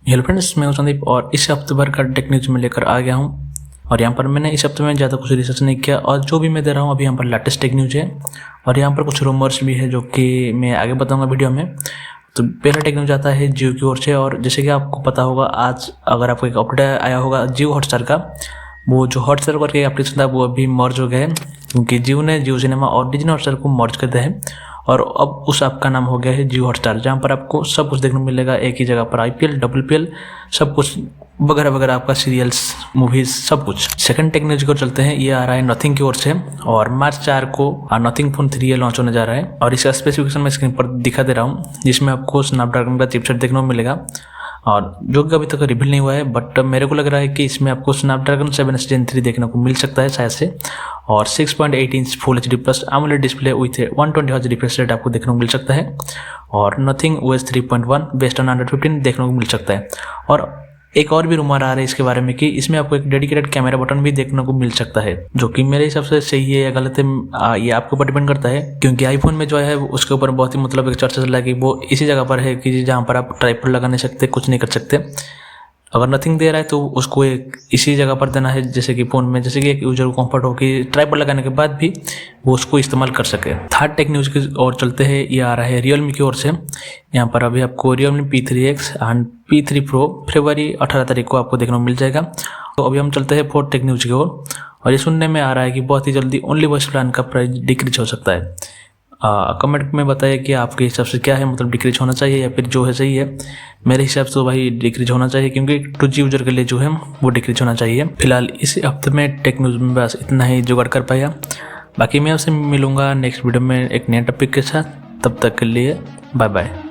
Hello friends, मैं हूं संदीप और इस हफ्ते भर का टेक न्यूज़ में लेकर आ गया हूं। और यहाँ पर मैंने इस हफ्ते में ज़्यादा कुछ रिसर्च नहीं किया और जो भी मैं दे रहा हूं अभी यहाँ पर लेटेस्ट टेक न्यूज़ है और यहाँ पर कुछ रूमर्स भी है जो कि मैं आगे बताऊंगा वीडियो में। तो पहला टेक न्यूज़ आता है जियो की ओर से। और जैसे कि आपको पता होगा, आज अगर आपको एक अपडेट आया होगा जियो हॉटस्टार का, वो जो हॉटस्टार करके एप्लीकेशन था वो अभी मर्ज हो गया है, क्योंकि जियो ने जियो सिनेमा और डिज्नी हॉटस्टार को मर्ज कर दिया है और अब उस ऐप का नाम हो गया है जियो हॉटस्टार, जहाँ पर आपको सब कुछ देखने को मिलेगा एक ही जगह पर। आईपीएल, WPL, सब कुछ वगैरह वगैरह, आपका सीरियल्स, मूवीज, सब कुछ। सेकंड टेक्नोलॉजी को चलते हैं, ये आ रहा है नथिंग की ओर से और मार्च 4 को नथिंग फोन 3 लॉन्च होने जा रहा है। और इसका स्पेसिफिकेशन मैं स्क्रीन पर दिखा दे रहा हूँ, जिसमें आपको स्नैपड्रैगन का चिपसेट देखने को मिलेगा और जो कि अभी तक रिवील नहीं हुआ है, बट मेरे को लग रहा है कि इसमें आपको स्नैपड्रैगन 7 Gen 3 देखने को मिल सकता है शायद से। और 6.8 inch full HD plus AMOLED display with 120 Hz refresh rate आपको देखने को मिल सकता है। और nothing OS 3.1 based on Android 15 देखने को मिल सकता है। और एक और भी रूमर आ रहा है इसके बारे में कि इसमें आपको एक डेडिकेटेड कैमरा बटन भी देखने को मिल सकता है, जो कि मेरे हिसाब से सही है या गलत है ये आपके ऊपर डिपेंड करता है। क्योंकि आईफोन में जो है उसके ऊपर बहुत ही एक चर्चा चल रहा है कि वो इसी जगह पर है कि जहाँ पर आप ट्राइपॉड लगा नहीं सकते, कुछ नहीं कर सकते। अगर नथिंग दे रहा है तो उसको एक इसी जगह पर देना है, जैसे कि फ़ोन में, जैसे कि एक यूजर को कंफर्ट हो कि ट्राइपॉड लगाने के बाद भी वो उसको इस्तेमाल कर सके। थर्ड टेक न्यूज़ की ओर चलते हैं, ये आ रहा है रियलमी की ओर से। यहाँ पर अभी आपको Realme P3X and P3 Pro फरवरी 18 तारीख को आपको देखने को मिल जाएगा। तो अभी हम चलते हैं फोर्थ टेक न्यूज़ की ओर। और ये सुनने में आ रहा है कि बहुत ही जल्दी ओनली वॉइस प्लान का प्राइस डिक्रीज हो सकता है। कमेंट में बताइए कि आपके हिसाब से क्या है, मतलब डिक्रीज होना चाहिए या फिर जो है सही है। मेरे हिसाब से तो भाई डिक्रीज होना चाहिए, क्योंकि 2G यूजर के लिए जो है वो डिक्रीज होना चाहिए। फिलहाल इस हफ्ते में टेक न्यूज़ में बस इतना ही जुगाड़ कर पाया। बाकी मैं आपसे मिलूंगा नेक्स्ट वीडियो में एक नए टॉपिक के साथ। तब तक के लिए बाय बाय।